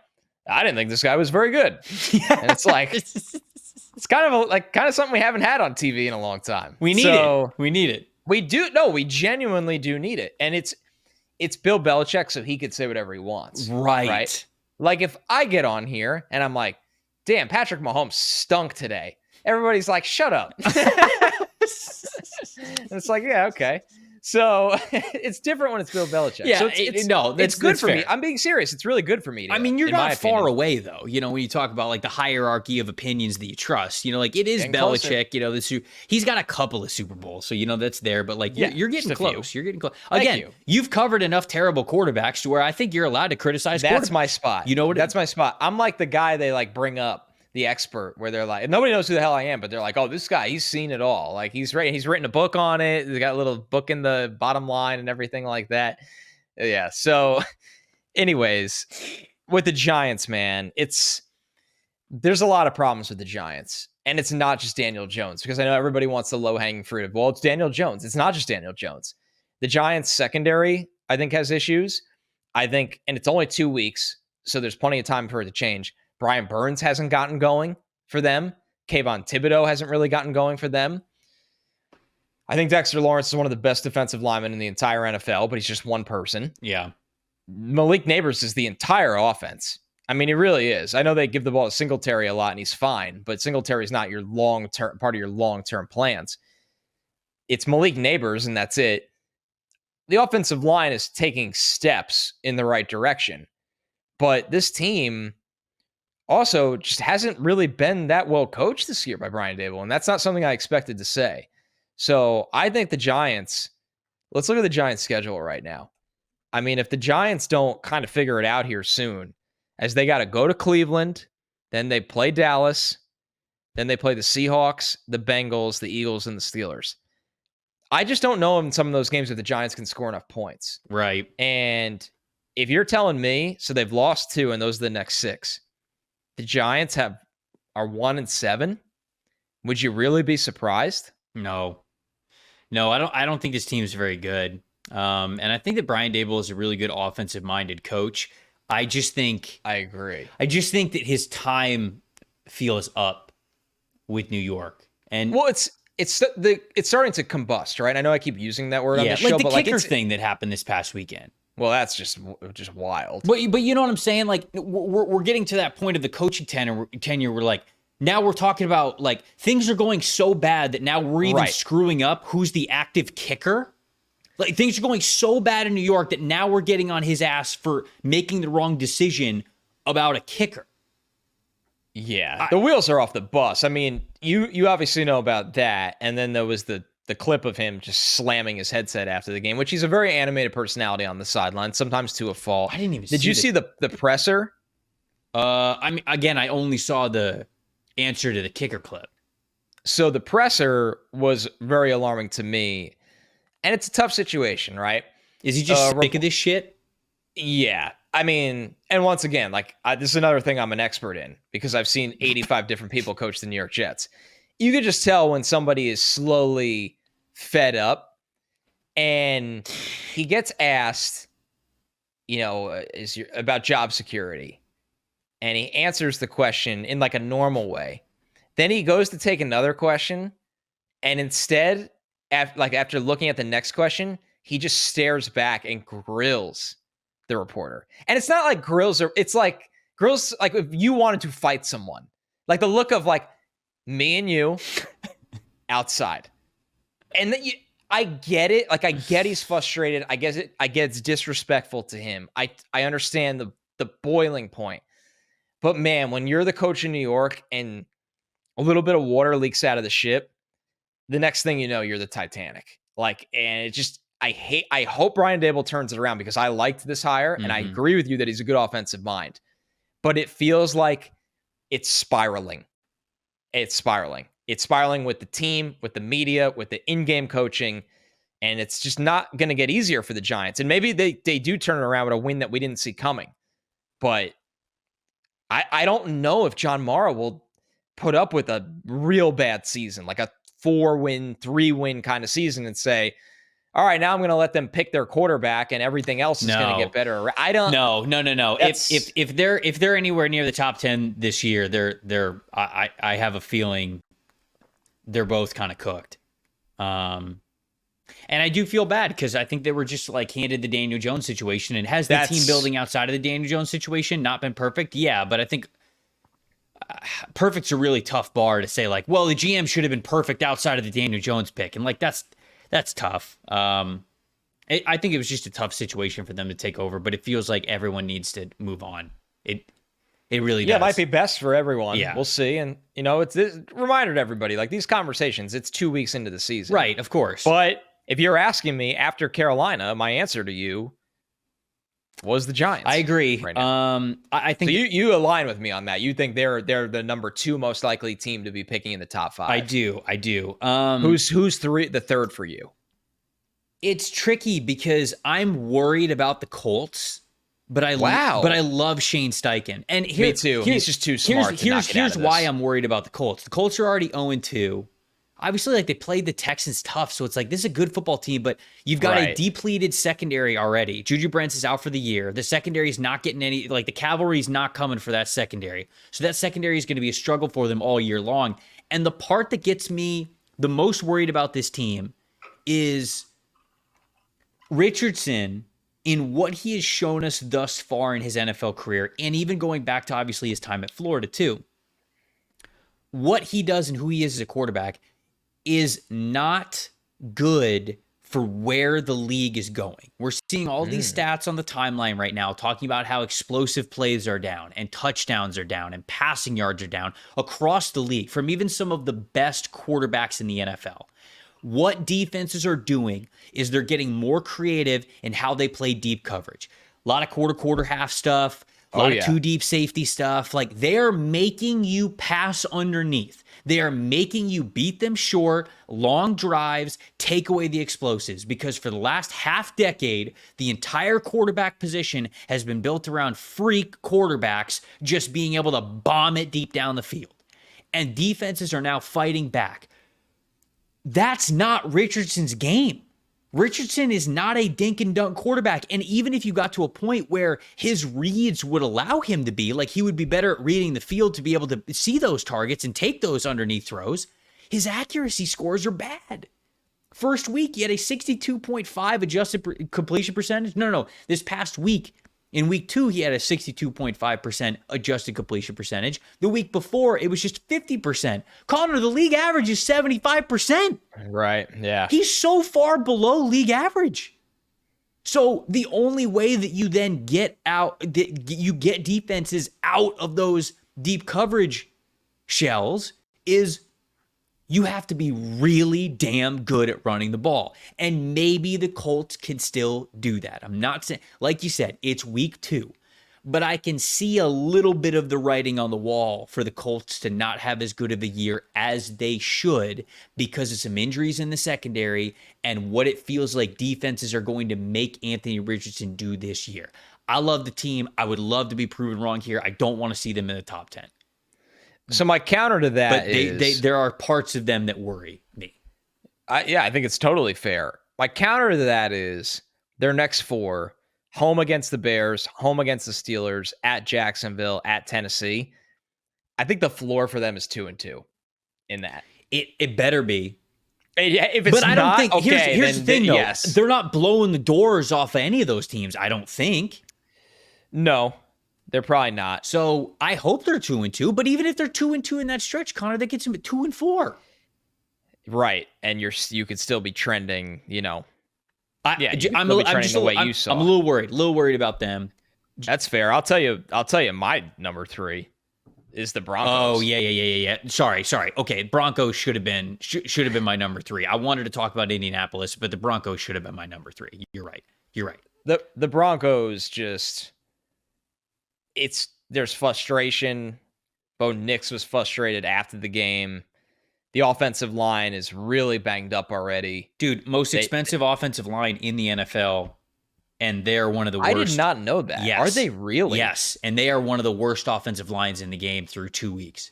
I didn't think this guy was very good. And it's like, it's kind of something we haven't had on TV in a long time. We need it. We do. No, we genuinely do need it. And it's Bill Belichick, so he could say whatever he wants. Right. Like if I get on here and I'm like, damn, Patrick Mahomes stunk today. Everybody's like, shut up. And it's like, yeah, okay. So it's different when it's Bill Belichick. Yeah, so it's good for fair. me. I'm being serious. It's really good for me. I mean, you're not far away, though. When you talk about the hierarchy of opinions that you trust, it is getting Belichick. Closer. He's got a couple of Super Bowls, so that's there. But you're getting close. You're getting close. Again, you've covered enough terrible quarterbacks to where I think you're allowed to criticize. That's my spot. You know what? That's my spot. I'm like the guy they bring up. The expert, where they're like, nobody knows who the hell I am, but they're like, oh, this guy, he's seen it all. He's written a book on it. They got a little book in the bottom line and everything like that. Yeah. So, anyways, with the Giants, man, there's a lot of problems with the Giants, and it's not just Daniel Jones because I know everybody wants the low hanging fruit. Well, it's Daniel Jones. It's not just Daniel Jones. The Giants secondary, I think, has issues. And it's only 2 weeks, so there's plenty of time for it to change. Brian Burns hasn't gotten going for them. Kayvon Thibodeau hasn't really gotten going for them. I think Dexter Lawrence is one of the best defensive linemen in the entire NFL, but he's just one person. Yeah. Malik Neighbors is the entire offense. I mean, he really is. I know they give the ball to Singletary a lot, and he's fine, but Singletary is not your long-term part of your long-term plans. It's Malik Neighbors, and that's it. The offensive line is taking steps in the right direction, but this team also just hasn't really been that well coached this year by Brian Daboll, and that's not something I expected to say. So I think the Giants, let's look at the Giants' schedule right now. I mean, if the Giants don't kind of figure it out here soon, as they got to go to Cleveland, then they play Dallas, then they play the Seahawks, the Bengals, the Eagles, and the Steelers. I just don't know in some of those games if the Giants can score enough points. Right. And if you're telling me, so they've lost 2 and those are the next 6, the Giants are 1-7. Would you really be surprised? No, I don't think this team's very good. And I think that Brian Daboll is a really good offensive minded coach. I agree. I just think that his time feels up with New York. And well, it's starting to combust, right? I know I keep using that word on the show, like the but kicker thing that happened this past weekend. Well, that's just wild. But you know what I'm saying? Like we're getting to that point of the coaching tenure. We're like, now we're talking about like things are going so bad that now we're even screwing up who's the active kicker. Like things are going so bad in New York that now we're getting on his ass for making the wrong decision about a kicker. Yeah, the wheels are off the bus. I mean, you obviously know about that. And then there was the clip of him just slamming his headset after the game, which he's a very animated personality on the sideline, sometimes to a fault. I didn't even Did you see the presser? I mean, again, I only saw the answer to the kicker clip. So the presser was very alarming to me. And it's a tough situation, right? Is he just sick of this shit? Yeah. I mean, and once again, like this is another thing I'm an expert in because I've seen 85 different people coach the New York Jets. You could just tell when somebody is slowly fed up, and he gets asked, about job security, and he answers the question in like a normal way. Then he goes to take another question, and instead, after looking at the next question, he just stares back and grills the reporter. And it's not like it's like grills like if you wanted to fight someone. Like the look of like me and you outside. And then I get it. Like I get he's frustrated. I get it's disrespectful to him. I understand the boiling point. But man, when you're the coach in New York and a little bit of water leaks out of the ship, the next thing you know, you're the Titanic. Like, and it just, I hope Brian Daboll turns it around because I liked this hire and I agree with you that he's a good offensive mind. But it feels like it's spiraling. It's spiraling. It's spiraling with the team, with the media, with the in-game coaching, and it's just not going to get easier for the Giants. And maybe they do turn it around with a win that we didn't see coming. But I don't know if John Mara will put up with a real bad season, like a 4-win, 3-win kind of season and say, all right, now I'm going to let them pick their quarterback and everything else is going to get better. I don't know. No. If they're anywhere near the top 10 this year, I have a feeling they're both kind of cooked. And I do feel bad because I think they were just like handed the Daniel Jones situation. And has the team building outside of the Daniel Jones situation not been perfect? Yeah, but I think perfect's a really tough bar to say like, well, the GM should have been perfect outside of the Daniel Jones pick. And like, that's tough. I think it was just a tough situation for them to take over, but it feels like everyone needs to move on. It really does. Yeah, it might be best for everyone. Yeah. We'll see. And, it's this reminder to everybody, like these conversations, it's 2 weeks into the season. Right, of course. But if you're asking me after Carolina, my answer to you was the Giants. I agree. Right now. I think so you align with me on that. You think they're the number 2 most likely team to be picking in the top 5. I do. Who's the third for you? It's tricky because I'm worried about the Colts, but I love Shane Steichen. And me too. He's just too smart. Here's why I'm worried about the Colts. The Colts are already 0-2. Obviously, like they played the Texans tough, so it's like this is a good football team, but you've got a depleted secondary already. Juju Brents is out for the year. The secondary is not getting any, like the cavalry's not coming for that secondary. So that secondary is going to be a struggle for them all year long. And the part that gets me the most worried about this team is Richardson in what he has shown us thus far in his NFL career, and even going back to obviously his time at Florida too. What he does and who he is as a quarterback is not good for where the league is going. We're seeing all these stats on the timeline right now talking about how explosive plays are down and touchdowns are down and passing yards are down across the league from even some of the best quarterbacks in the NFL. What defenses are doing is they're getting more creative in how they play deep coverage. A lot of quarter half stuff, A lot of too deep safety stuff. Like, they're making you pass underneath. They are making you beat them short, long drives, take away the explosives. Because for the last half decade, the entire quarterback position has been built around freak quarterbacks just being able to bomb it deep down the field. And defenses are now fighting back. That's not Richardson's game. Richardson is not a dink and dunk quarterback. And even if you got to a point where his reads would allow him to be, like he would be better at reading the field to be able to see those targets and take those underneath throws, his accuracy scores are bad. First week, he had a 62.5 adjusted completion percentage. No. This past week, in week 2, he had a 62.5% adjusted completion percentage. The week before, it was just 50%. Connor, the league average is 75%. Right, yeah. He's so far below league average. So the only way that you then get defenses out of those deep coverage shells is you have to be really damn good at running the ball. And maybe the Colts can still do that. I'm not saying, like you said, it's week 2. But I can see a little bit of the writing on the wall for the Colts to not have as good of a year as they should because of some injuries in the secondary and what it feels like defenses are going to make Anthony Richardson do this year. I love the team. I would love to be proven wrong here. I don't want to see them in the top 10. So my counter to that is... there are parts of them that worry me. I think it's totally fair. My counter to that is their next 4, home against the Bears, home against the Steelers, at Jacksonville, at Tennessee. I think the floor for them is 2-2 in that. It better be. If it's I don't think, okay, here's the thing, though. Yes. They're not blowing the doors off of any of those teams, I don't think. No. They're probably not. So I hope they're 2-2. But even if they're 2-2 in that stretch, Connor, that gets them at 2-4. Right, and you could still be trending. I'm a little worried about them. That's fair. I'll tell you. My number 3 is the Broncos. Oh yeah. Sorry. Okay, Broncos should have been my number 3. I wanted to talk about Indianapolis, but the Broncos should have been my number 3. You're right. The Broncos just. There's frustration. Bo Nix was frustrated after the game. The offensive line is really banged up already. Dude, most expensive offensive line in the NFL, and they're one of the worst. I did not know that. Yes. Are they really? Yes, and they are one of the worst offensive lines in the game through 2 weeks.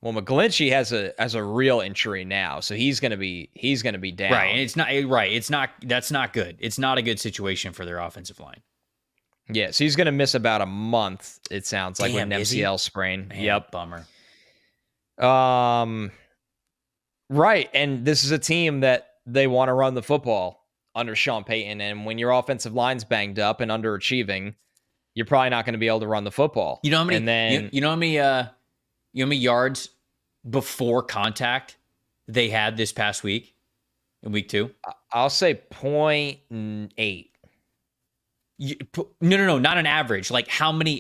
Well, McGlinchey has a real injury now, so he's gonna be down. Right, and that's not good. It's not a good situation for their offensive line. Yeah, so he's going to miss about a month, it sounds like, with an MCL sprain. Man, yep. Bummer. Right, and this is a team that they want to run the football under Sean Payton, and when your offensive line's banged up and underachieving, you're probably not going to be able to run the football. You know how many you know how many yards before contact they had this past week in week 2? I'll say 0.8. No, not an average. Like how many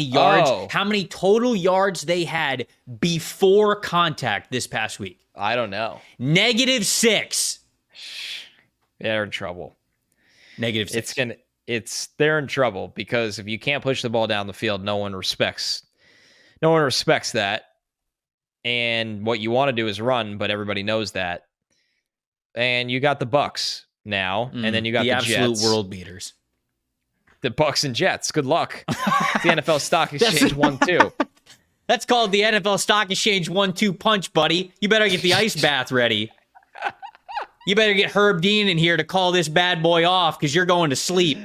yards, how many total yards they had before contact this past week? I don't know. -6. They're in trouble. -6. They're in trouble because if you can't push the ball down the field, no one respects that. And what you want to do is run, but everybody knows that. And you got the Bucks now, and then you got the absolute Jets. World beaters. The Bucks and Jets. Good luck. The NFL Stock Exchange 1-2. That's called the NFL Stock Exchange 1-2 punch, buddy. You better get the ice bath ready. You better get Herb Dean in here to call this bad boy off because you're going to sleep.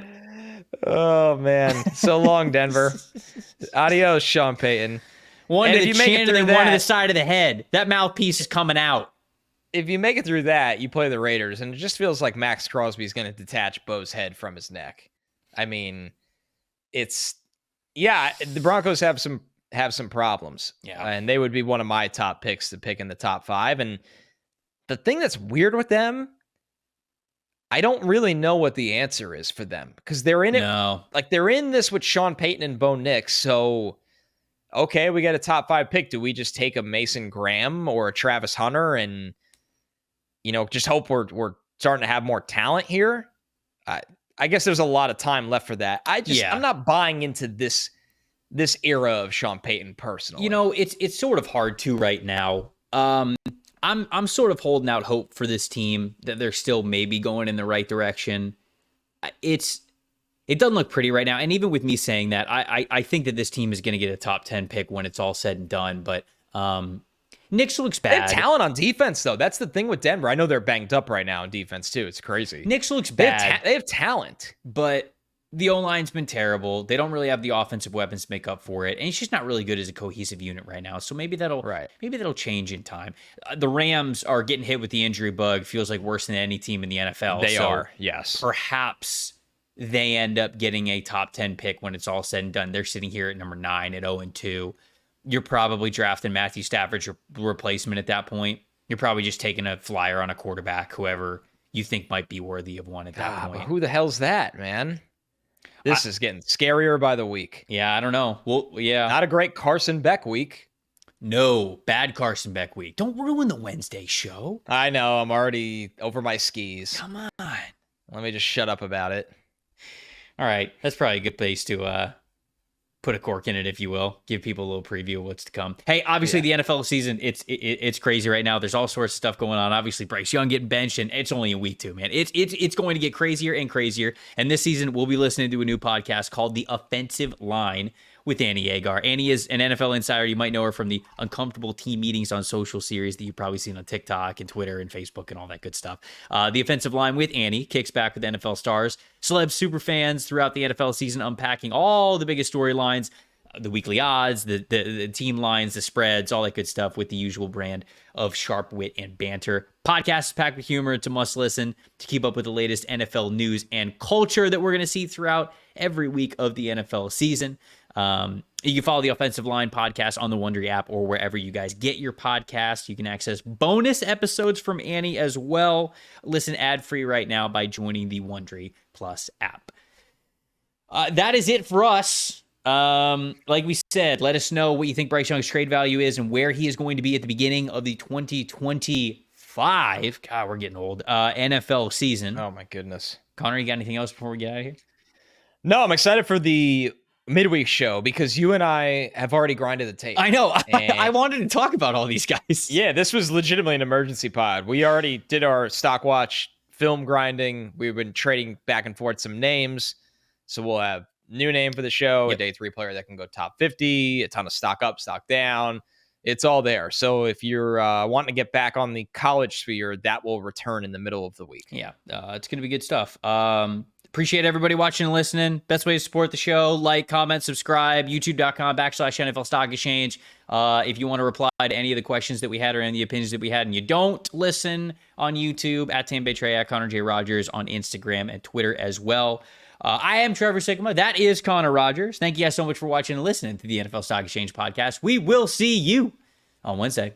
Oh, man. So long, Denver. Adios, Sean Payton. One to the chin and then one to the side of the head. That mouthpiece is coming out. If you make it through that, you play the Raiders, and it just feels like Max Crosby is going to detach Bo's head from his neck. I mean, the Broncos have some problems. Yeah. And they would be one of my top picks to pick in the top 5. And the thing that's weird with them, I don't really know what the answer is for them because they're in it. No. Like they're in this with Sean Payton and Bo Nix. So, okay, we got a top 5 pick. Do we just take a Mason Graham or a Travis Hunter and, just hope we're starting to have more talent here? I guess there's a lot of time left for that. I'm not buying into this this era of Sean Payton personally. You know, it's sort of hard to right now. I'm sort of holding out hope for this team that they're still maybe going in the right direction. It doesn't look pretty right now. And even with me saying that, I think that this team is going to get a top 10 pick when it's all said and done. But Knicks looks bad. They have talent on defense, though. That's the thing with Denver. I know they're banged up right now on defense, too. It's crazy. Knicks looks bad. They have talent. But the O-line's been terrible. They don't really have the offensive weapons to make up for it. And it's just not really good as a cohesive unit right now. So maybe that'll change in time. The Rams are getting hit with the injury bug. Feels like worse than any team in the NFL. They are, yes. Perhaps they end up getting a top 10 pick when it's all said and done. They're sitting here at number 9 at 0-2. You're probably drafting Matthew Stafford's replacement at that point. You're probably just taking a flyer on a quarterback, whoever you think might be worthy of one at that point. But who the hell's that, man? This is getting scarier by the week. Yeah, I don't know. Well, yeah. Not a great Carson Beck week. No, bad Carson Beck week. Don't ruin the Wednesday show. I know. I'm already over my skis. Come on. Let me just shut up about it. All right. That's probably a good place to put a cork in it, if you will. Give people a little preview of what's to come. Hey, obviously the NFL season, it's crazy right now. There's all sorts of stuff going on. Obviously, Bryce Young getting benched, and it's only in week 2, man. It's going to get crazier and crazier. And this season, we'll be listening to a new podcast called The Offensive Line with Annie Agar. Annie is an NFL insider. You might know her from the Uncomfortable Team Meetings on Social series that you've probably seen on TikTok and Twitter and Facebook and all that good stuff. The Offensive Line with Annie kicks back with NFL stars, celebs, super fans throughout the NFL season, unpacking all the biggest storylines, the weekly odds, the team lines, the spreads, all that good stuff with the usual brand of sharp wit and banter. Podcast is packed with humor. It's a must listen to keep up with the latest NFL news and culture that we're going to see throughout every week of the NFL season. You can follow the Offensive Line podcast on the Wondery app or wherever you guys get your podcasts. You can access bonus episodes from Annie as well. Listen ad-free right now by joining the Wondery Plus app. That is it for us. Like we said, let us know what you think Bryce Young's trade value is and where he is going to be at the beginning of the 2025, God, we're getting old, NFL season. Oh, my goodness. Connor, you got anything else before we get out of here? No, I'm excited for the midweek show because you and I have already grinded the tape. I know. I wanted to talk about all these guys. Yeah, this was legitimately an emergency pod. We already did our stock watch film grinding. We've been trading back and forth some names. So we'll have new name for the show, a day 3 player that can go top 50, a ton of stock up, stock down. It's all there. So if you're wanting to get back on the college sphere, that will return in the middle of the week. Yeah, it's going to be good stuff. Appreciate everybody watching and listening. Best way to support the show, like, comment, subscribe, youtube.com/NFL Stock Exchange. If you want to reply to any of the questions that we had or any of the opinions that we had, and you don't listen on YouTube, at Tam Betray, at Connor J. Rogers on Instagram and Twitter as well. I am Trevor Sikkema. That is Connor Rogers. Thank you guys so much for watching and listening to the NFL Stock Exchange podcast. We will see you on Wednesday.